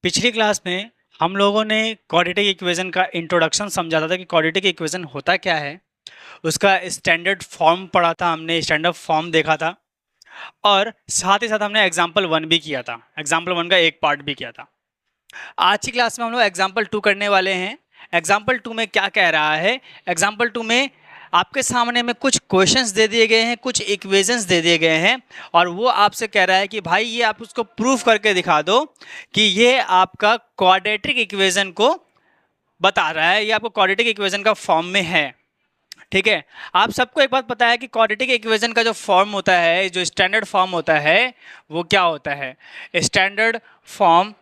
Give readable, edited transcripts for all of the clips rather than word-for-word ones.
पिछली क्लास में हम लोगों ने क्वाड्रेटिक इक्वेशन का इंट्रोडक्शन समझा था कि क्वाड्रेटिक इक्वेशन होता क्या है। उसका स्टैंडर्ड फॉर्म पढ़ा था हमने, स्टैंडर्ड फॉर्म देखा था और साथ ही साथ हमने एग्जाम्पल 1 भी किया था। एग्जाम्पल 1 का एक पार्ट भी किया था। आज की क्लास में हम लोग एग्जाम्पल 2 करने वाले हैं। एग्जाम्पल 2 में क्या कह रहा है? एग्जाम्पल 2 में आपके सामने में कुछ क्वेश्चंस दे दिए गए हैं, कुछ इक्वेशंस दे दिए गए हैं और वो आपसे कह रहा है कि भाई ये आप उसको प्रूफ करके दिखा दो कि ये आपका क्वाड्रेटिक इक्वेशन को बता रहा है, ये आपको क्वाड्रेटिक इक्वेशन का फॉर्म में है। ठीक है, आप सबको एक बात पता है कि क्वाड्रेटिक इक्वेशन का जो फॉर्म होता है, जो स्टैंडर्ड फॉर्म होता है, वो क्या होता है? Standard form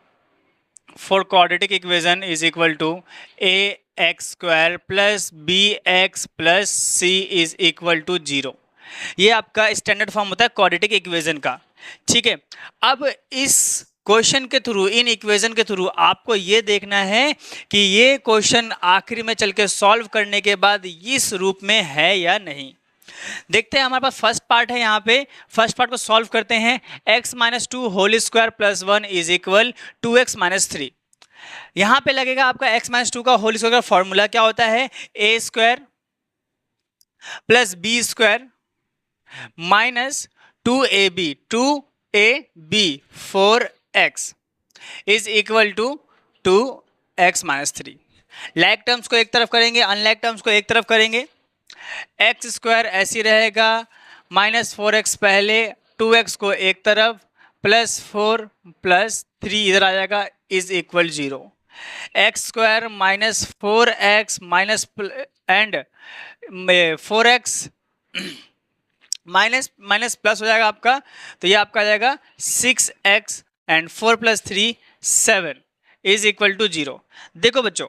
for quadratic equation is equal to ax square plus bx plus c is equal to 0। ये आपका स्टैंडर्ड फॉर्म होता है क्वाड्रेटिक इक्वेशन का। ठीक है, अब इस क्वेश्चन के थ्रू, इन इक्वेशन के थ्रू आपको ये देखना है कि ये क्वेश्चन आखिरी में चल के सॉल्व करने के बाद इस रूप में है या नहीं। देखते हैं, हमारे पास फर्स्ट पार्ट है। यहाँ पे फर्स्ट पार्ट को सॉल्व करते हैं। x minus 2 whole square plus 1 is equal 2x minus 3। यहाँ पे लगेगा आपका x माइनस 2 का होल स्क्वायर का फॉर्मूला क्या होता है? a square plus b square minus 2ab 4x is equal to 2x minus 3। Like terms को एक तरफ करेंगे, अनलाइक टर्म्स को एक तरफ करेंगे। एक्स स्क्वायर ऐसी रहेगा, माइनस 4x पहले, 2x को एक तरफ, प्लस 4 प्लस 3 इधर आ जाएगा, is equal 0। X square minus 4x minus and 4x minus minus plus हो जाएगा आपका, तो ये आपका आ जाएगा 6x and 4 plus 3 7 is equal to 0। देखो बच्चों,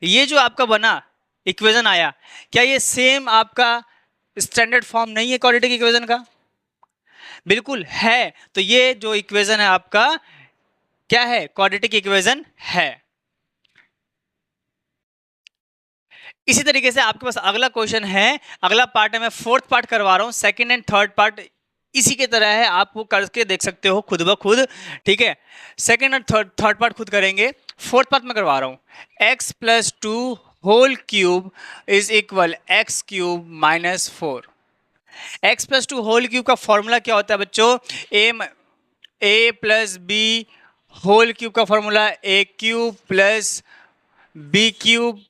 ये जो आपका बना इक्वेशन आया, क्या ये सेम आपका स्टैंडर्ड फॉर्म नहीं है क्वाड्रेटिक इक्वेशन का? बिल्कुल है। तो ये जो इक्वेशन है आपका क्या है? क्वाड्रेटिक इक्वेशन है। इसी तरीके से आपके पास अगला क्वेश्चन है, अगला पार्ट है, मैं फोर्थ पार्ट करवा रहा हूं। सेकंड एंड थर्ड पार्ट इसी के तरह है, आप वो करके देख सकते हो खुद ब खुद। ठीक है, सेकंड और थर्ड पार्ट खुद करेंगे। फोर्थ पार्ट में करवा रहा हूं। x plus 2 whole cube is equal x cube minus 4। X plus 2 whole cube का फॉर्मूला क्या होता है बच्चों? A plus b whole cube का formula a cube plus b cube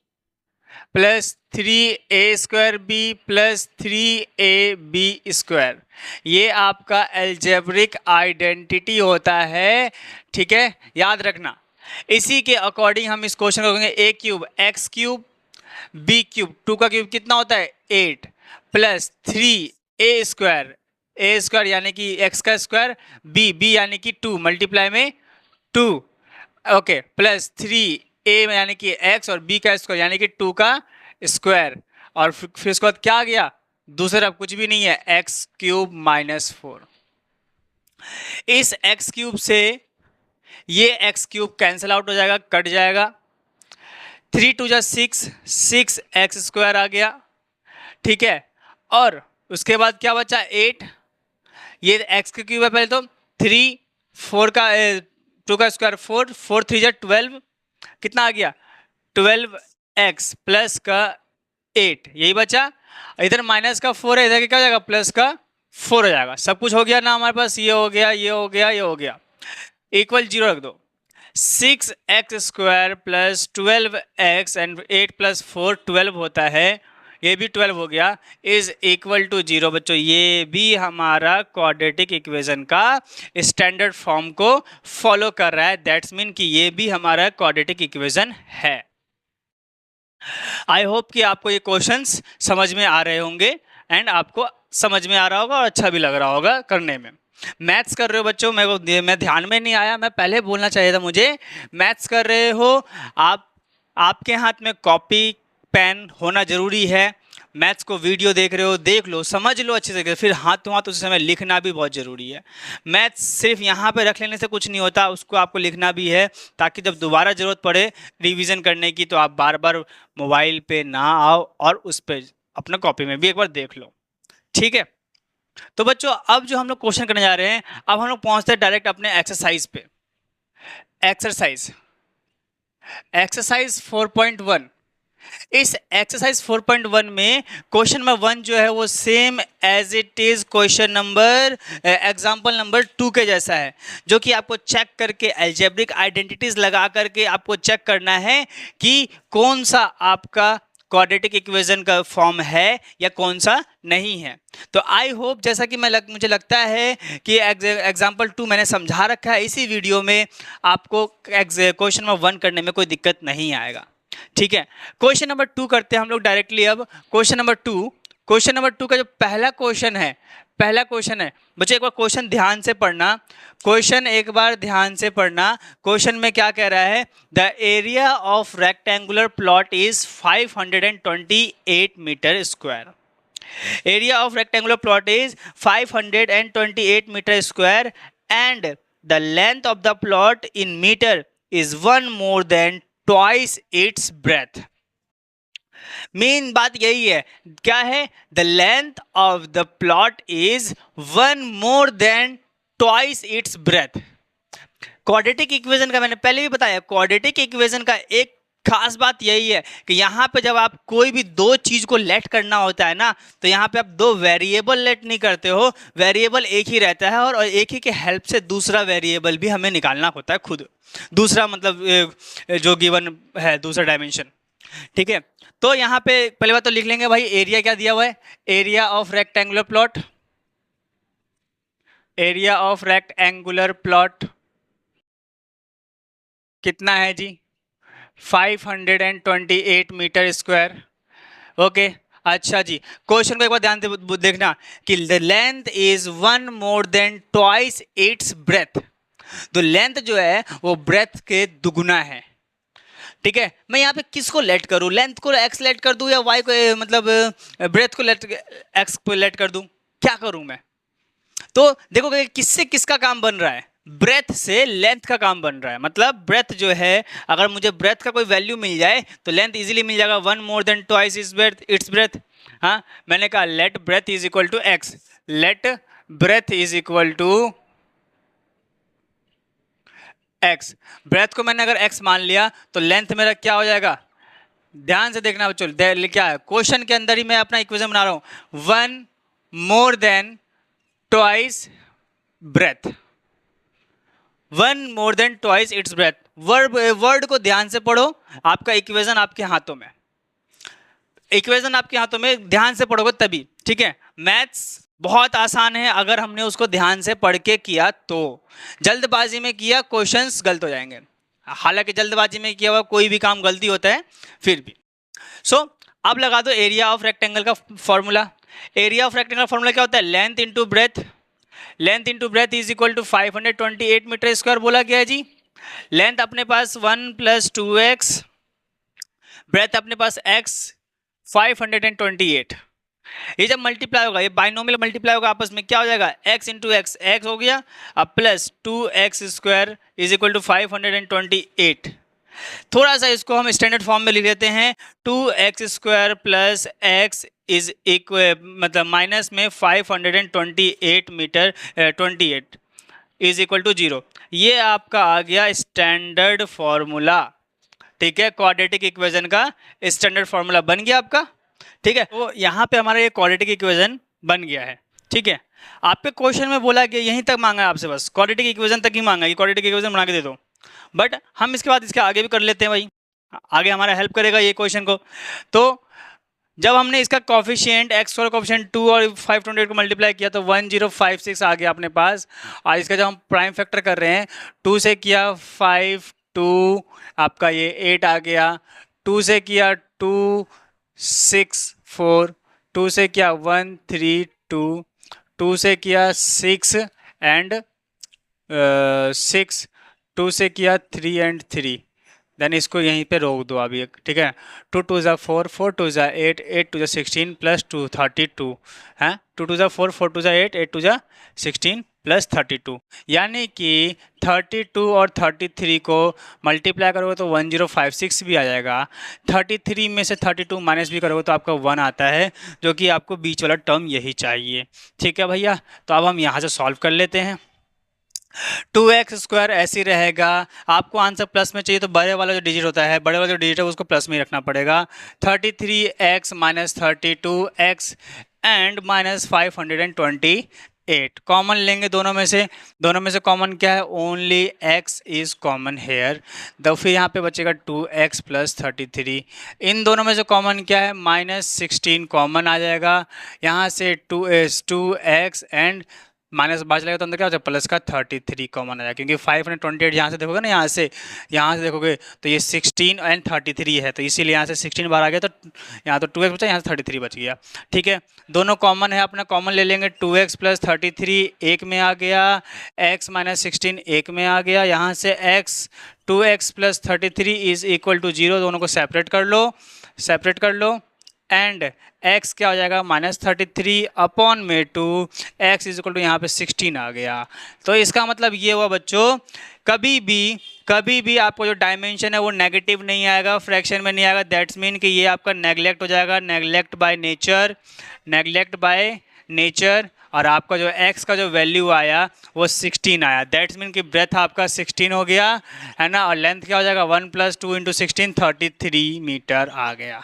plus 3a square b plus 3ab square. ये आपका algebraic identity होता है। ठीक है, याद रखना। इसी के अकॉर्डिंग हम इस क्वेश्चन को करेंगे। A cube x cube, b cube 2 का क्यूब कितना होता है? 8 प्लस 3a स्क्वायर यानी कि एक्स का स्क्वायर, बी यानी कि 2 मल्टीप्लाई में 2, ओके, प्लस 3a यानी कि x और b का स्क्वायर यानी कि 2 का स्क्वायर, और फिर उसके बाद क्या आ गया? दूसरा कुछ भी नहीं है, एक्स क्यूब माइनस 4। इस एक्स क्यूब से ये एक्स क्यूब कैंसिल आउट हो जाएगा, कट जाएगा। 3 2 जा 6 एक्स स्क्वायर आ गया। ठीक है, और उसके बाद क्या बचा? 8। ये एक्स का क्यूब है पहले तो, 3 4 का 2 का स्क्वायर 4 4 3 जा 12, कितना आ गया? 12x प्लस का 8, यही बचा। इधर माइनस का 4 है, इधर क्या हो जाएगा? प्लस का 4 हो जाएगा। सब कुछ हो गया ना हमारे पास? ये हो गया, ये हो गया, ये हो गया। इक्वल 0 रख दो। 6x square plus 12x and 8 plus 4 12 होता है, ये भी 12 हो गया, इज इक्वल टू 0। बच्चों, ये भी हमारा क्वाड्रेटिक इक्वेशन का स्टैंडर्ड फॉर्म को फॉलो कर रहा है। दैट्स मीन कि ये भी हमारा क्वाड्रेटिक इक्वेशन है। आई होप कि आपको ये क्वेश्चंस समझ में आ रहे होंगे एंड आपको समझ में आ रहा होगा और अच्छा भी लग रहा होगा करने में। मैथ्स कर रहे हो बच्चों, मैं ध्यान में नहीं आया, मैं पहले बोलना चाहिए था मुझे। मैथ्स कर रहे हो आप, आपके हाथ में कॉपी पेन होना जरूरी है। मैथ्स को वीडियो देख रहे हो, देख लो, समझ लो अच्छे से, फिर हाथों हाथ उस समय लिखना भी बहुत ज़रूरी है। मैथ्स सिर्फ यहाँ पे रख लेने से कुछ नहीं होता, उसको आपको लिखना भी है, ताकि जब दोबारा ज़रूरत पड़े रिवीजन करने की तो आप बार बार मोबाइल पे ना आओ और उस पर अपना कॉपी में भी एक बार देख लो। ठीक है, तो बच्चों अब जो हम लोग क्वेश्चन करने जा रहे हैं, अब हम लोग पहुँचते हैं डायरेक्ट अपने एक्सरसाइज पे। एक्सरसाइज 4.1। इस एक्सरसाइज 4.1 में क्वेश्चन नंबर 1 जो है वो same as it is question number example number 2 के जैसा है, जो कि आपको चेक करके अलजेब्रिक आइडेंटिटीज लगा करके आपको चेक करना है कि कौन सा आपका क्वाड्रेटिक इक्वेशन का फॉर्म है या कौन सा नहीं है। तो आई होप, जैसा कि मुझे लगता है कि एग्जाम्पल 2 मैंने समझा रखा है इसी वीडियो में, आपको क्वेश्चन नंबर 1 करने में कोई दिक्कत नहीं आएगा। ठीक है, क्वेश्चन नंबर 2 करते हैं हम लोग डायरेक्टली। अब क्वेश्चन नंबर 2 का जो पहला क्वेश्चन है बच्चे एक बार क्वेश्चन ध्यान से पढ़ना, क्वेश्चन में क्या कह रहा है, the area of rectangular plot is 528 metre square. Area of rectangular plot is 528 metre square and the length of the plot in metre is 1 more than twice its breadth। मेन बात यही है, क्या है, the length of the plot is 1 more than twice its breadth। Quadratic equation का मैंने पहले भी बताया, क्वाड्रेटिक इक्वेशन का एक खास बात यही है कि यहाँ पे जब आप कोई भी दो चीज को लेट करना होता है ना, तो यहाँ पे आप दो वेरिएबल लेट नहीं करते हो, वेरिएबल एक ही रहता है और एक ही के हेल्प से दूसरा वेरिएबल भी हमें निकालना होता है खुद, दूसरा मतलब जो गिवन है दूसरा डायमेंशन। ठीक है, तो यहाँ पे पहले बात तो लिख लेंगे भाई, एरिया क्या दिया हुआ है, area of rectangular plot, area of rectangular plot कितना है जी, 528 मीटर स्क्वायर। ओके, अच्छा जी, क्वेश्चन को एक बार ध्यान से देखना कि the length is 1 more than twice its breadth। तो लेंथ जो है वो ब्रेथ के दुगुना है। ठीक है, मैं यहाँ पे किसको लेट करूँ, लेंथ को एक्स लेट कर दूँ या वाई को, मतलब ब्रेथ को लेट एक्स को लेट कर दूँ, क्या करूँ मैं। तो देखो किससे किसका काम बन रहा है, ब्रेथ से लेंथ का काम बन रहा है। मतलब ब्रेथ जो है, अगर मुझे ब्रेथ का कोई वैल्यू मिल जाए तो लेंथ इजीली मिल जाएगा, 1 more than twice its breadth. हाँ, मैंने कहा let breadth is equal to x, let breadth is equal to x. Breadth को मैंने अगर एक्स मान लिया तो लेंथ मेरा क्या हो जाएगा, ध्यान से देखना बच्चों, क्या है क्वेश्चन के अंदर ही मैं अपना इक्वेशन बना रहा हूं, 1 more than twice breadth, 1 more than twice its breadth। Word को ध्यान से पढ़ो, आपका इक्वेशन आपके हाथों में, इक्वेशन आपके हाथों में, ध्यान से पढ़ोगे तभी। ठीक है, मैथ्स बहुत आसान है अगर हमने उसको ध्यान से पढ़ के किया तो, जल्दबाजी में किया क्वेश्चंस गलत हो जाएंगे। हालांकि जल्दबाजी में किया हुआ कोई भी काम गलती होता है फिर भी। सो अब लगा दो एरिया ऑफ रेक्टेंगल का formula. Area of rectangle formula क्या होता है, length into breadth, length into breadth is equal to 528 metre square बोला गया है जी। लेंथ अपने पास 1 + 2x, ब्रेथ अपने पास x 528। ये जब मल्टीप्लाई होगा, ये बाइनोमियल मल्टीप्लाई होगा आपस में, क्या हो जाएगा, x इंटू एक्स, एक्स हो गया, अब plus 2x square is equal to 528। थोड़ा सा इसको हम स्टैंडर्ड फॉर्म में लिख देते हैं, 2x square plus x is equal, मतलब माइनस में 528 मीटर 28 इज इक्वल टू 0। ये आपका आ गया स्टैंडर्ड फॉर्मूला। ठीक है, क्वाड्रेटिक इक्वेशन का स्टैंडर्ड फॉर्मूला बन गया आपका। ठीक है, तो यहाँ पे हमारा ये क्वाड्रेटिक इक्वेशन बन गया है। ठीक है, आपके क्वेश्चन में बोला कि यहीं तक मांगा है आपसे, बस क्वाड्रेटिक इक्वेशन तक ही मांगा है, क्वाड्रेटिक इक्वेशन बना के दे दो। बट हम इसके बाद इसके आगे भी कर लेते हैं भाई, आगे हमारा हेल्प करेगा ये क्वेश्चन को। तो जब हमने इसका कॉफिशिएंट एक्स और कॉफिशिएंट 2 और 528 को मल्टीप्लाई किया तो 1056 आ गया अपने पास। और इसका जब हम प्राइम फैक्टर कर रहे हैं, 2 से किया 5, 2 आपका ये 8 आ गया, 2 से किया 2 6 4, 2 से किया 1 3 2, 2 से किया 6 एंड 6, 2 से किया 3 एंड 3, देन इसको यहीं पे रोक दो अभी। ठीक है, 2 2 ज़ा 4, 4 2 ज़ा 8, 8 2 ज़ा 16 प्लस 2 32 है, 2 2 ज़ा 4, 4 2 ज़ा 8, 8 2 ज़ा 16 प्लस 32, यानी कि 32 और 33 को मल्टीप्लाई करोगे तो 1056 भी आ जाएगा। 33 में से 32 माइनस भी करोगे तो आपका 1 आता है, जो कि आपको बीच वाला टर्म यही चाहिए। ठीक है भैया, तो अब हम यहाँ से सॉल्व कर लेते हैं। 2x² ऐसे ही रहेगा। आपको आंसर प्लस में चाहिए तो बड़े वाला जो डिजिट होता है, बड़े वाला जो डिजिट है उसको प्लस में ही रखना पड़ेगा। 33x minus 32x and minus 528 common लेंगे दोनों में से कॉमन क्या है, only x is common hair. तो फिर यहाँ पे बचेगा 2x प्लस 33। इन दोनों में से कॉमन क्या है, -16 कॉमन आ जाएगा। यहाँ से 2x एंड माइनस बाहर चलेगा तो अंदर क्या हो जाएगा, प्लस का 33 कॉमन आ जाएगा, क्योंकि 528 यहाँ से देखोगे ना, यहाँ से देखोगे तो ये 16 एंड 33 है, तो इसीलिए यहाँ से 16 बाहर आ गया, तो यहाँ तो 2x बचा, यहाँ से 33 बच गया। ठीक है, दोनों कॉमन है, अपना कॉमन ले लेंगे। 2x प्लस 33 एक में आ गया, x माइनस 16 एक में आ गया। यहाँ से x 2x plus 33 is equal to 0, दोनों को सेपरेट कर लो एंड x क्या हो जाएगा, -33 अपॉन में 2, x इज इक्वल टू यहाँ पे 16 आ गया। तो इसका मतलब ये हुआ बच्चों, कभी भी आपको जो डायमेंशन है वो नेगेटिव नहीं आएगा, फ्रैक्शन में नहीं आएगा। दैट्स मीन कि ये आपका नेगलेक्ट हो जाएगा, नेगलेक्ट बाय नेचर। और आपका जो x का जो वैल्यू आया वो 16 आया। दैट्स मीन कि ब्रेथ आपका 16 हो गया है ना, और लेंथ क्या हो जाएगा, 1 + 2 × 16 33 मीटर आ गया।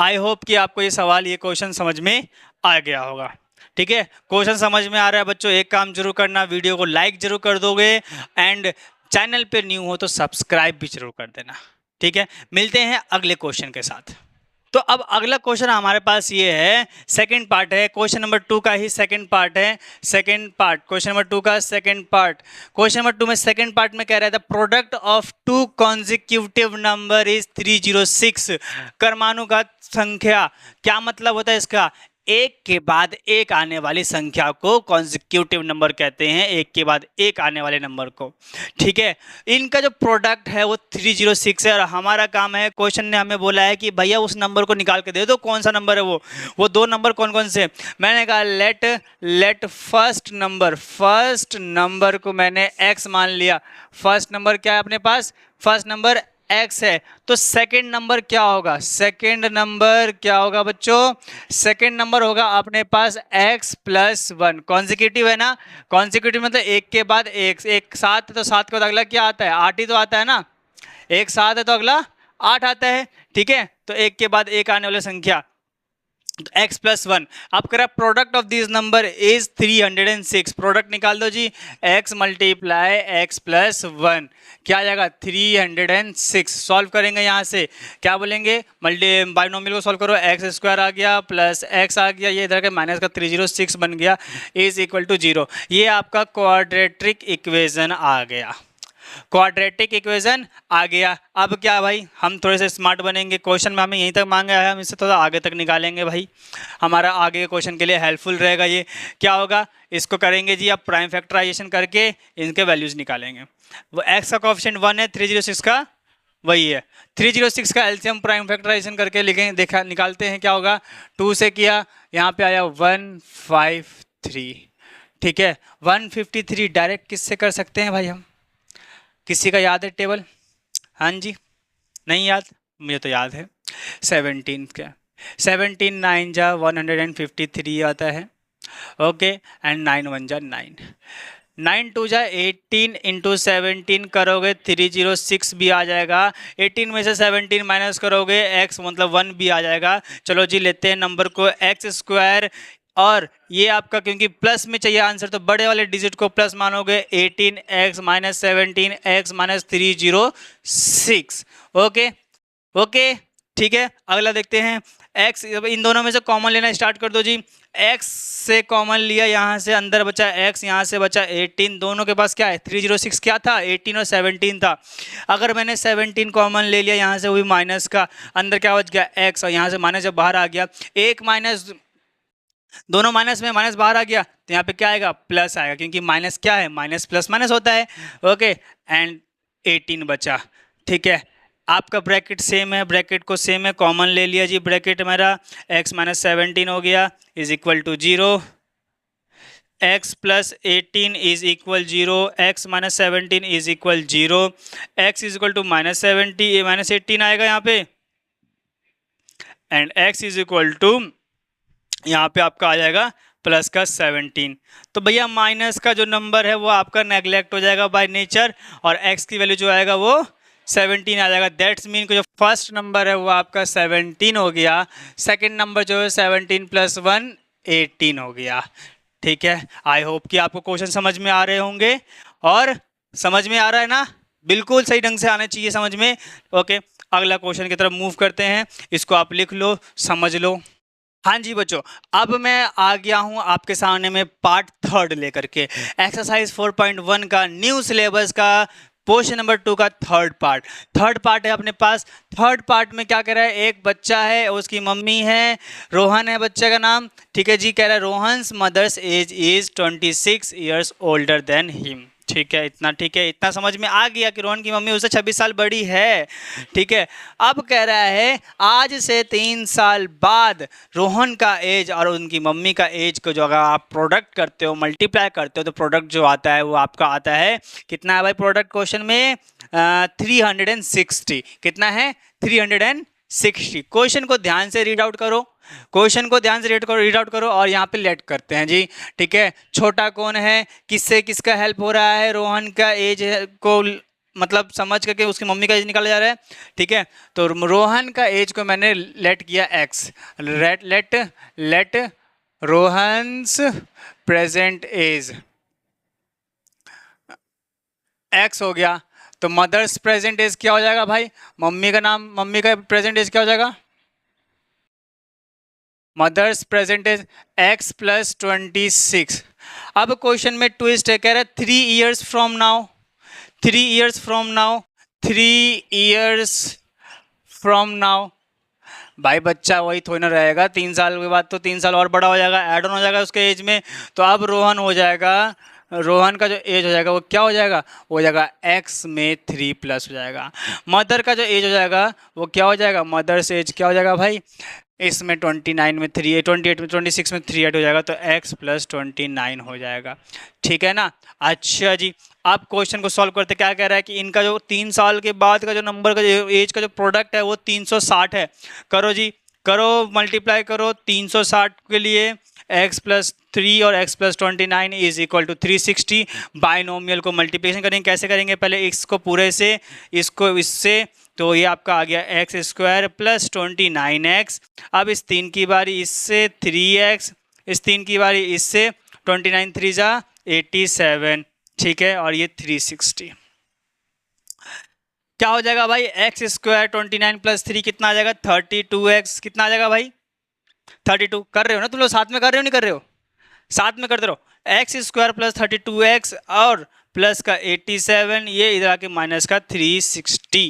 आई होप कि आपको ये सवाल, ये क्वेश्चन समझ में आ गया होगा। ठीक है, क्वेश्चन समझ में आ रहा है बच्चों, एक काम जरूर करना, वीडियो को लाइक जरूर कर दोगे एंड चैनल पे न्यू हो तो सब्सक्राइब भी जरूर कर देना। ठीक है, मिलते हैं अगले क्वेश्चन के साथ। तो अब अगला क्वेश्चन हमारे पास ये है, सेकंड पार्ट है, क्वेश्चन नंबर 2 का ही सेकंड पार्ट है। क्वेश्चन नंबर 2 का सेकंड पार्ट। क्वेश्चन नंबर 2 में सेकंड पार्ट में कह रहा था, product of 2 consecutive number is 306। क्रमानुगत संख्या, क्या मतलब होता है इसका, एक के बाद एक आने वाली संख्या को कॉन्जिक्यूटिव नंबर कहते हैं, एक के बाद एक आने वाले नंबर को। ठीक है, इनका जो प्रोडक्ट है वो 306 है, और हमारा काम है, क्वेश्चन ने हमें बोला है कि भैया उस नंबर को निकाल के दे दो, कौन सा नंबर है वो दो नंबर कौन कौन से। मैंने कहा लेट फर्स्ट नंबर को मैंने x मान लिया। फर्स्ट नंबर क्या है अपने पास, फर्स्ट नंबर x है, तो सेकंड नंबर क्या होगा, बच्चों, सेकंड नंबर होगा अपने पास x + 1। कॉन्जिक्यूटिव है ना, कॉन्जिक्यूटिव मतलब एक के बाद एक साथ, तो साथ के बाद अगला क्या आता है, 8 ही तो आता है ना, एक साथ है तो अगला 8 आता है। ठीक है, तो एक के बाद एक आने वाली संख्या x + 1। अब कह रहा product of this number is 306। Product निकाल दो जी, x × x + 1 क्या आ जाएगा, 306। सॉल्व करेंगे, यहाँ से क्या बोलेंगे, बाइनोमियल को सॉल्व करो, x² आ गया प्लस x आ गया, ये इधर के माइनस का 306 बन गया, इज इक्वल टू 0। ये आपका क्वाड्रेटिक इक्वेशन आ गया, आ गया। अब क्या भाई, हम थोड़े से स्मार्ट बनेंगे, क्वेश्चन में हमें यहीं तक मांगा है, हम इससे थोड़ा आगे तक निकालेंगे भाई, हमारा आगे के क्वेश्चन के लिए हेल्पफुल रहेगा। ये क्या होगा, इसको करेंगे जी, अब प्राइम फैक्टराइजेशन करके इनके वैल्यूज निकालेंगे। वो x का कोएफिशिएंट 1 है, 306 का वही है, 306 का एलसीएम प्राइम फैक्टराइजेशन करके लिखेंगे, निकालते हैं क्या होगा, 2 से किया, यहाँ पे आया 153। ठीक है, 153 डायरेक्ट किससे कर सकते हैं भाई हम, किसी का याद है टेबल, हाँ जी, नहीं याद, मुझे तो याद है। 17 का 17 9 जा 153 आता है, ओके, एंड 9 1 जा 9, 9 2 जा 18 × 17 करोगे 306 भी आ जाएगा। 18 में से 17 माइनस करोगे x मतलब 1 भी आ जाएगा। चलो जी, लेते हैं नंबर को x², और ये आपका क्योंकि प्लस में चाहिए आंसर, तो बड़े वाले डिजिट को प्लस मानोगे, 18x - 17x - 306। ओके, ठीक है, अगला देखते हैं x। इन दोनों में से कॉमन लेना स्टार्ट कर दो जी, x से कॉमन लिया, यहाँ से अंदर बचा x, यहाँ से बचा 18, दोनों के पास क्या है, 306 क्या था, 18 और 17 था। अगर मैंने 17 कॉमन ले लिया, यहाँ से वही माइनस का, अंदर क्या बच गया x, और यहाँ से माइनस जब बाहर आ गया, एक माइनस, दोनों माइनस में माइनस बाहर आ गया, तो यहाँ पे क्या आएगा, प्लस आएगा, क्योंकि माइनस क्या है, माइनस प्लस माइनस होता है। ओके, एंड 18 बचा। ठीक है, आपका ब्रैकेट सेम है, ब्रैकेट को सेम है, कॉमन ले लिया जी, ब्रैकेट मेरा x - 17 हो गया is equal to 0, x + 18 is equal 0, x - 17 is equal 0, x is equal to -18 आएगा यहाँ पे, and x is equal to यहाँ पे आपका आ जाएगा प्लस का 17। तो भैया माइनस का जो नंबर है वो आपका नेग्लेक्ट हो जाएगा बाय नेचर, और x की वैल्यू जो आएगा वो 17 आ जाएगा। दैट्स मीन कि जो फर्स्ट नंबर है वो आपका 17 हो गया, सेकंड नंबर जो है 17 प्लस 1 18 हो गया। ठीक है, आई होप कि आपको क्वेश्चन समझ में आ रहे होंगे, और समझ में आ रहा है ना, बिल्कुल सही ढंग से आना चाहिए समझ में। ओके, अगला क्वेश्चन की तरफ मूव करते हैं, इसको आप लिख लो, समझ लो। हाँ जी बच्चों, अब मैं आ गया हूं आपके सामने में पार्ट थर्ड लेकर के, एक्सरसाइज 4.1 का न्यू सिलेबस का क्वेश्चन नंबर 2 का थर्ड पार्ट है अपने पास। थर्ड पार्ट में क्या कह रहा है, एक बच्चा है, उसकी मम्मी है, रोहन है बच्चे का नाम। ठीक है जी, कह रहा है Rohan's mother's age is 26 years older than him. ठीक है, इतना ठीक है, इतना समझ में आ गया कि रोहन की मम्मी उससे 26 साल बड़ी है। ठीक है, अब कह रहा है आज से 3 साल बाद रोहन का एज और उनकी मम्मी का एज को जो अगर आप प्रोडक्ट करते हो, मल्टीप्लाई करते हो, तो प्रोडक्ट जो आता है वो आपका आता है कितना है भाई प्रोडक्ट क्वेश्चन में 360। कितना है 360। क्वेश्चन को ध्यान से रीड आउट करो, क्वेश्चन को ध्यान से रीड आउट करो और यहाँ पे लेट करते हैं जी। ठीक है, छोटा कौन है, किससे किसका हेल्प हो रहा है, रोहन का एज को मतलब समझ करके उसकी मम्मी का एज निकाला जा रहा है। ठीक है, तो रोहन का एज को मैंने लेट किया x, let Rohan's present age x हो गया। तो मदर्स प्रेजेंट एज क्या हो जाएगा भाई, मम्मी का नाम, मम्मी का प्रेजेंट एज क्या हो जाएगा, mother's present age x plus 26। अब क्वेश्चन में ट्विस्ट है, कह रहा है 3 years from now, 3 years from now, 3 years from now. भाई बच्चा वही थोड़ी ना रहेगा, 3 साल के बाद तो 3 साल और बड़ा हो जाएगा, ऐड ऑन हो जाएगा उसके एज में। तो अब रोहन हो जाएगा, रोहन का जो एज हो जाएगा वो क्या हो जाएगा, वो हो जाएगा एक्स में 3 प्लस हो जाएगा। मदर का जो एज हो जाएगा वो क्या हो जाएगा, मदर्स एज क्या हो जाएगा भाई, इसमें 29 में 3, 28 में 26 में 3 ऐड हो जाएगा, तो x प्लस 29 हो जाएगा। ठीक है ना। अच्छा जी, आप क्वेश्चन को सॉल्व करते क्या कह रहा है कि इनका जो 3 साल के बाद का जो नंबर का जो एज का जो प्रोडक्ट है वो 360 है। करो जी, करो मल्टीप्लाई करो 360 के लिए, x प्लस 3 और x plus 29 is equal to 360। Binomial को मल्टीप्लिकेशन करेंगे, कैसे करेंगे, पहले इसको पूरे से, इसको इससे, तो ये आपका आ गया एक्स स्क्वायर प्लस 29x। अब इस 3 की बारी इससे 3x, इस 3 की बारी इससे, 29 3 जा 87। ठीक है, और ये 360 क्या हो जाएगा भाई, एक्स स्क्वायर 29 प्लस 3 कितना आ जाएगा 32x। कितना आ जाएगा भाई 32। कर रहे हो ना तुम लोग, साथ में कर रहे हो नहीं कर रहे हो, साथ में करते रहो। एक्स स्क्वायर प्लस 32x और प्लस का 87, ये इधर आके माइनस का 360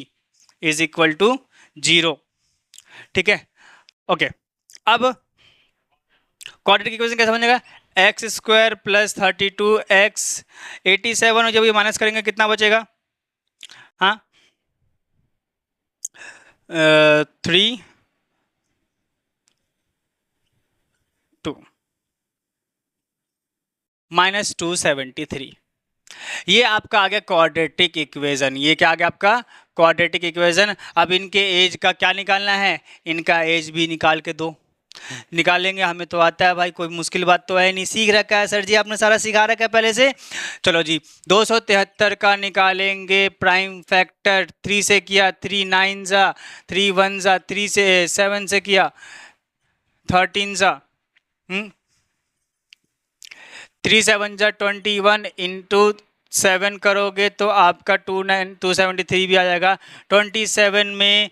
इज इक्वल टू 0। ठीक है, ओके। अब क्वाड्रेटिक इक्वेशन कैसे बनेगा, एक्स स्क्वायर प्लस 32x 87, जब ये माइनस करेंगे कितना बचेगा, हाँ 3 2 माइनस 273। ये आपका आ गया क्वाड्रेटिक इक्वेशन। ये क्या आ गया आपका क्वाड्रेटिक इक्वेशन। अब इनके एज का क्या निकालना है, इनका एज भी निकाल के दो, निकालेंगे, हमें तो आता है भाई, कोई मुश्किल बात तो है नहीं, सीख रखा है सर जी, आपने सारा सिखा रखा है पहले से। चलो जी, 273 का निकालेंगे प्राइम फैक्टर, 3 से किया, 3 9 जा, 3 1 जा, 3 से 7 से किया, 13 जा, 3 7 जा 21 इंटू 7 करोगे तो आपका 273 भी आ जाएगा। 27 में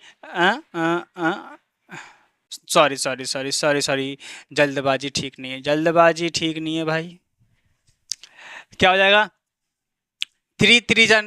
सॉरी, जल्दबाजी ठीक नहीं है, जल्दबाजी ठीक नहीं है भाई। क्या हो जाएगा, 3 3 जा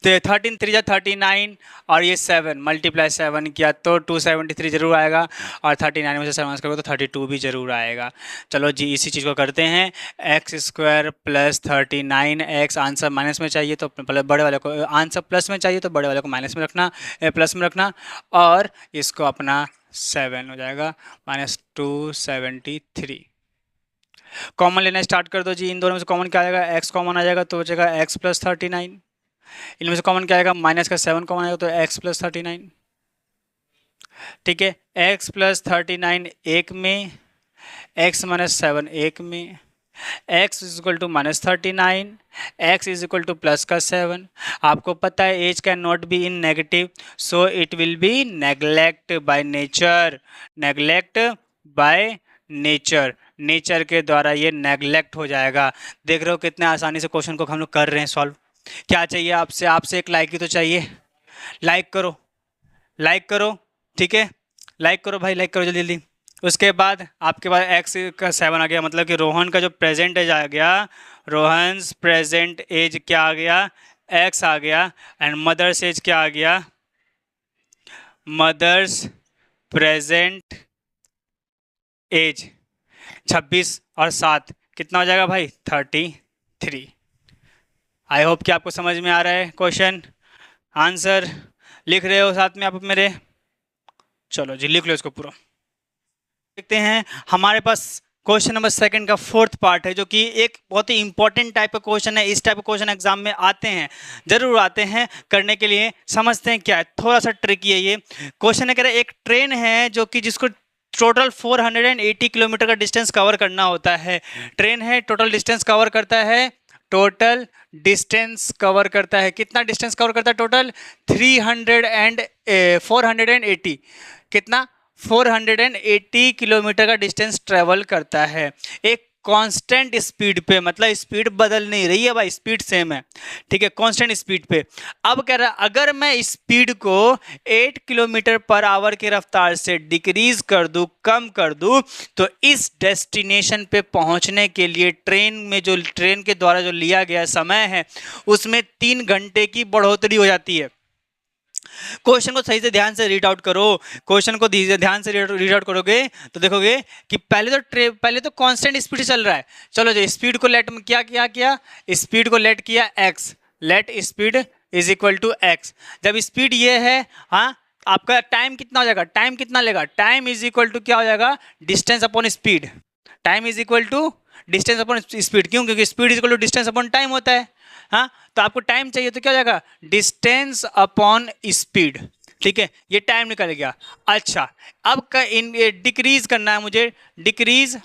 13 3 जा 39 और ये 7 मल्टीप्लाई 7 किया तो 273 जरूर आएगा, और 39 में से 7 करोगे तो 32 भी जरूर आएगा। चलो जी, इसी चीज़ को करते हैं, x square plus 39x, answer minus में चाहिए तो बड़े वाले को, आंसर प्लस में चाहिए तो बड़े वाले को माइनस में रखना, प्लस में रखना, और इसको अपना 7 हो जाएगा माइनस 273। कॉमन लेना स्टार्ट कर दो जी, इन दोनों में से कॉमन क्या आएगा, x कॉमन आ जाएगा तो बचेगा x प्लस 39। इनमें से कॉमन क्या आएगा, माइनस का 7 कॉमन आएगा तो x प्लस 39। ठीक है, x प्लस 39 एक में, x माइनस 7 एक में, x is equal to -39, x is equal to plus का 7। आपको पता है age can not be in negative, so it will be neglect by nature, neglect by nature, nature के द्वारा ये नेग्लेक्ट हो जाएगा। देख रहे हो कितने आसानी से क्वेश्चन को हम लोग कर रहे हैं सॉल्व। क्या चाहिए आपसे? आपसे एक लाइक ही तो चाहिए। लाइक करो, लाइक करो, ठीक है, लाइक करो भाई, लाइक करो जल्दी जल्दी। उसके बाद आपके पास एक्स का 7 आ गया, मतलब कि रोहन का जो प्रेजेंट एज आ गया, रोहन्स प्रेजेंट एज क्या आ गया? एक्स आ गया। एंड मदर्स एज क्या आ गया? मदर्स प्रेजेंट एज 26 और 7 कितना हो जाएगा भाई? 33। आई होप कि आपको समझ में आ रहा है क्वेश्चन। आंसर लिख रहे हो साथ में आप मेरे? चलो जी लिख लो इसको पूरा। देखते हैं हमारे पास क्वेश्चन नंबर सेकंड का फोर्थ पार्ट है, जो कि एक बहुत ही इंपॉर्टेंट टाइप का क्वेश्चन है। इस टाइप का क्वेश्चन एग्जाम में आते हैं, जरूर आते हैं। करने के लिए समझते हैं क्या है, थोड़ा सा ट्रिकी है ये क्वेश्चन। है कह रहा है एक ट्रेन है जो कि जिसको टोटल 480 किलोमीटर का डिस्टेंस कवर करना होता है। ट्रेन है, टोटल डिस्टेंस कवर करता है, टोटल डिस्टेंस कवर करता है, कितना डिस्टेंस कवर करता है? टोटल 480, कितना? 480 किलोमीटर का डिस्टेंस ट्रेवल करता है एक कांस्टेंट स्पीड पे, मतलब स्पीड बदल नहीं रही है भाई, स्पीड सेम है, ठीक है, कांस्टेंट स्पीड पे। अब कह रहा है अगर मैं स्पीड को 8 किलोमीटर पर आवर की रफ्तार से डिक्रीज कर दूं, कम कर दूं, तो इस डेस्टिनेशन पे पहुंचने के लिए ट्रेन में जो ट्रेन के द्वारा जो लिया गया समय है उसमें 3 घंटे की बढ़ोतरी हो जाती है। क्वेश्चन को सही से ध्यान से रीड आउट करो। क्वेश्चन को ध्यान से रीड आउट करोगे तो देखोगे कि पहले तो कांस्टेंट स्पीड चल रहा है। चलो जो स्पीड को लेट में किया स्पीड को लेट किया x, let speed is equal to x। जब स्पीड ये है, हाँ, आपका टाइम कितना हो जाएगा? टाइम कितना लेगा? टाइम इज इक्वल टू क्या हो जाएगा? Distance upon speed. Time is equal to distance upon speed. क्यों? क्योंकि speed is equal to distance upon time होता है। हाँ, तो आपको टाइम चाहिए तो क्या हो जाएगा? डिस्टेंस अपॉन स्पीड, ठीक है, ये टाइम निकल गया। अच्छा, अब का इन डिक्रीज करना है मुझे, डिक्रीज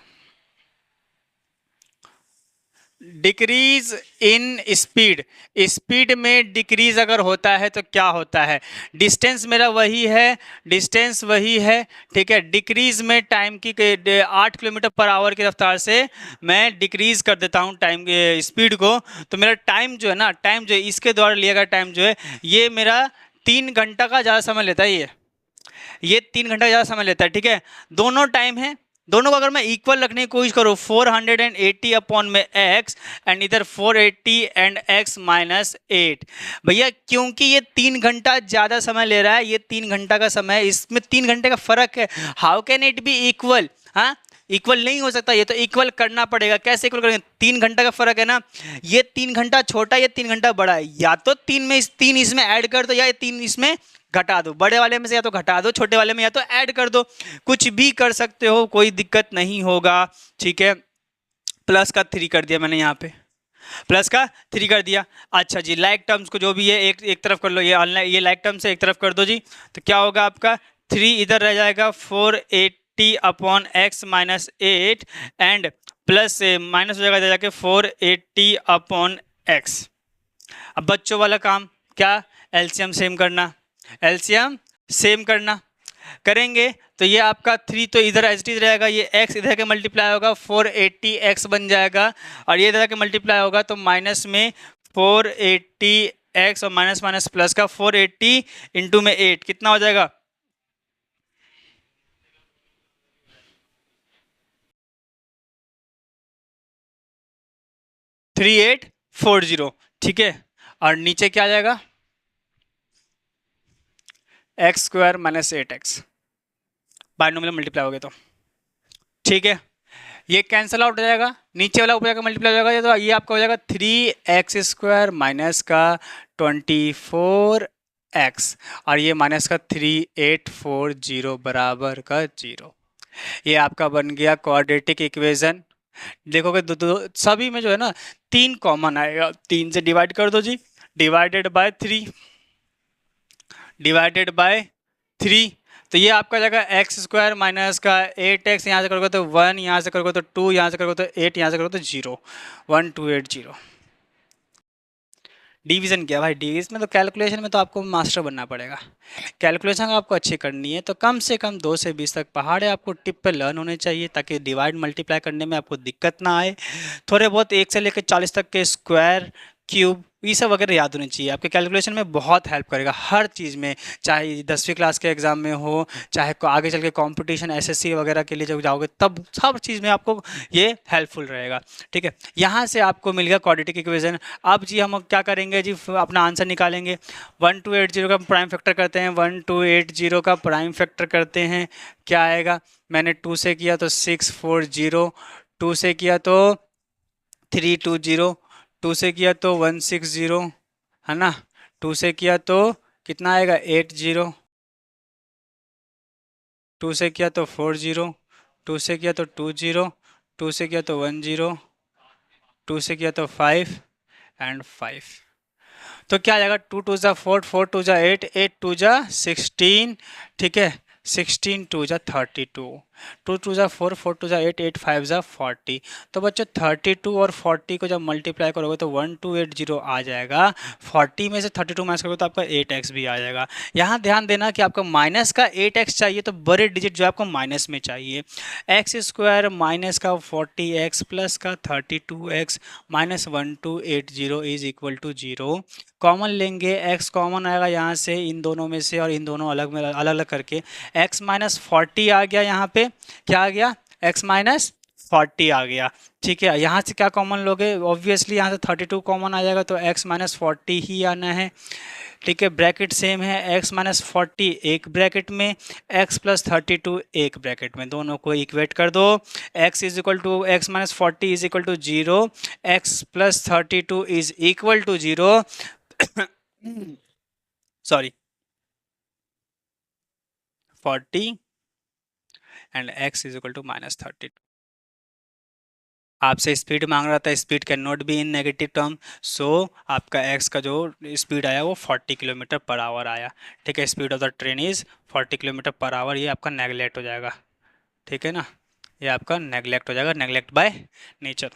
इन स्पीड। स्पीड में डिक्रीज अगर होता है तो क्या होता है? डिस्टेंस मेरा वही है, डिस्टेंस वही है, ठीक है, डिक्रीज में टाइम की 8 किलोमीटर पर आवर की रफ्तार से मैं डिक्रीज कर देता हूँ टाइम स्पीड को, तो मेरा टाइम जो है ना, टाइम जो है इसके द्वारा लिया गया टाइम जो है ये मेरा 3 घंटा का ज़्यादा समय लेता है। ये 3 घंटा ज़्यादा समय लेता है, ठीक है। दोनों टाइम है, दोनों को अगर मैं इक्वल रखने की कोशिश करूँ, 480 अपॉन में x एंड इधर 480 एंड x माइनस 8, भैया क्योंकि ये 3 घंटा ज़्यादा समय ले रहा है, ये 3 घंटा का समय, इसमें 3 घंटे का फर्क है। How can it be equal? हाँ, इक्वल नहीं हो सकता, ये तो इक्वल करना पड़ेगा। कैसे इक्वल करेंगे? 3 घंटा का फर्क है ना, ये 3 घंटा छोटा, ये 3 घंटा बड़ा है, या तो 3 इसमें ऐड कर दो या 3 इसमें घटा दो। बड़े वाले में से या तो घटा दो, छोटे वाले में या तो ऐड कर दो, कुछ भी कर सकते हो, कोई दिक्कत नहीं होगा, ठीक है। प्लस का 3 कर दिया मैंने यहाँ पे, प्लस का 3 कर दिया। अच्छा जी, लाइक टर्म्स को जो भी है एक तरफ कर लो, ये लाइक टर्म्स से एक तरफ कर दो जी, तो क्या होगा आपका? 3 इधर रह जाएगा, 480 upon x minus 8 and plus minus हो जाएगा जाके 480 अपॉन एक्स। अब बच्चों वाला काम क्या? एलसीएम सेम करना, एलसीएम सेम करना करेंगे तो ये आपका 3 तो इधर एच डी रहेगा, ये x इधर के मल्टीप्लाई होगा 480x बन जाएगा, और ये इधर के मल्टीप्लाई होगा तो माइनस में 480x और माइनस माइनस प्लस का 480 इंटू में 8 कितना हो जाएगा? 3840, ठीक है। और नीचे क्या आ जाएगा? X square minus 8x binomial multiply हो गया तो, ठीक है, ये कैंसिल आउट हो जाएगा, नीचे वाला ऊपर का मल्टीप्लाई हो जाएगा, तो ये आपका हो जाएगा 3x स्क्वायर माइनस का 24x और ये माइनस का 3840 बराबर का 0। ये आपका बन गया क्वाड्रेटिक इक्वेशन। देखोगे सभी में जो है ना 3 कॉमन आएगा, 3 से डिवाइड कर दो जी, डिवाइडेड बाय 3, डिवाइडेड बाय 3, तो ये आपका जाएगा एक्स स्क्वायर माइनस का 8x, यहाँ से करोगे तो 1, यहाँ से करोगे तो 2, यहाँ से करोगे तो 8, यहाँ से करोगे तो 0, 1280। डिवीजन किया भाई, डिवीजन में तो कैलकुलेशन में तो आपको मास्टर बनना पड़ेगा। कैलकुलेशन आपको अच्छी करनी है तो कम से कम 2 से 20 तक पहाड़े आपको टिप पे लर्न होने चाहिए, ताकि डिवाइड मल्टीप्लाई करने में आपको दिक्कत ना आए। थोड़े बहुत 1 से लेकर 40 तक के स्क्वायर, क्यूब, ये सब वगैरह याद होनी चाहिए, आपके कैलकुलेशन में बहुत हेल्प करेगा हर चीज़ में। चाहे 10वीं क्लास के एग्ज़ाम में हो, चाहे आगे चल के कॉम्पिटिशन एसएससी वगैरह के लिए जब जाओगे तब सब चीज़ में आपको ये हेल्पफुल रहेगा। ठीक है, यहाँ से आपको मिल गया क्वाड्रेटिक इक्वेशन। अब जी हम क्या करेंगे जी, अपना आंसर निकालेंगे। 1280 का प्राइम फैक्टर करते हैं, 1280 का प्राइम फैक्टर करते हैं, क्या आएगा? मैंने 2 से किया तो 640, 2 से किया तो 320, 2 से किया तो 160, है ना। 2 से किया तो कितना आएगा? 80, 2 से किया तो 40, 2 से किया तो 20, 2 से किया तो 10, 2 से किया तो 5 एंड 5। तो क्या आ जाएगा? 2 2 जा 4, 4 2 जा 8, 8 2 जा 16, ठीक है, 16 2 जा 32, 2 2 जा 4, 4 2 जा 8, 8 5 जा 40। तो बच्चों 32 और 40 को जब मल्टीप्लाई करोगे तो 1280 आ जाएगा। 40 में से 32 माइनस करोगे तो आपका 8x भी आ जाएगा। यहाँ ध्यान देना कि आपको माइनस का 8x चाहिए, तो बड़े डिजिट जो है आपको माइनस में चाहिए। एक्स स्क्वायर माइनस का 40x प्लस का 32x minus 1280 is equal to 0। Common लेंगे, x कॉमन आएगा यहाँ से, इन दोनों में से, और इन दोनों अलग में अलग अलग करके x माइनस 40 आ गया। यहाँ पे क्या आ गया? x माइनस 40 आ गया। ठीक है, यहाँ से क्या कॉमन लोगे? ऑब्वियसली यहाँ से 32 कॉमन आ जाएगा, तो x माइनस 40 ही आना है। ठीक है, ब्रैकेट सेम है, x माइनस 40 एक ब्रैकेट में, x प्लस 32 एक ब्रैकेट में, दोनों को इक्वेट कर दो। x is equal to x minus 40 is equal to 0, x plus 32 is equal to 0, sorry 40 and x is equal to minus 32। आपसे स्पीड मांग रहा था, speed can not be in negative term, so आपका x का जो speed आया वो 40 kilometre per hour आया। ठीक है, speed of the train is 40 kilometre per hour, ये आपका नेगलेक्ट हो जाएगा। ठीक है ना, ये आपका नेगलेक्ट हो जाएगा, नेगलेक्ट बाय नेचर।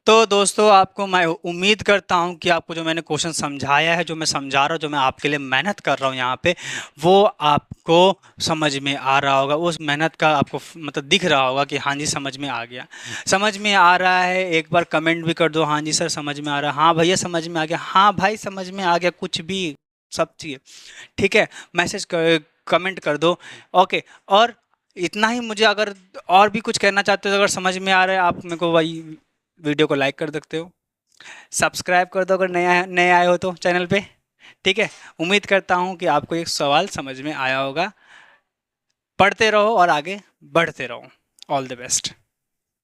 तो दोस्तों आपको मैं उम्मीद करता हूं कि आपको जो मैंने क्वेश्चन समझाया है, जो मैं समझा रहा हूं, जो मैं आपके लिए मेहनत कर रहा हूं यहाँ पे, वो आपको समझ में आ रहा होगा। उस मेहनत का आपको मतलब दिख रहा होगा कि हाँ जी समझ में आ गया। समझ में आ रहा है एक बार कमेंट भी कर दो, हाँ जी सर समझ में आ रहा है, हाँ भैया समझ में आ गया, हाँ भाई समझ में आ गया, कुछ भी सब चीज़। ठीक है, मैसेज कमेंट कर दो। ओके, और इतना ही। मुझे अगर और भी कुछ कहना चाहते हो, अगर समझ में आ रहा है, आप मेरे को वही वीडियो को लाइक कर सकते हो, सब्सक्राइब कर दो अगर नए नए आए हो तो चैनल पे। ठीक है, उम्मीद करता हूँ कि आपको एक सवाल समझ में आया होगा। पढ़ते रहो और आगे बढ़ते रहो। All the best.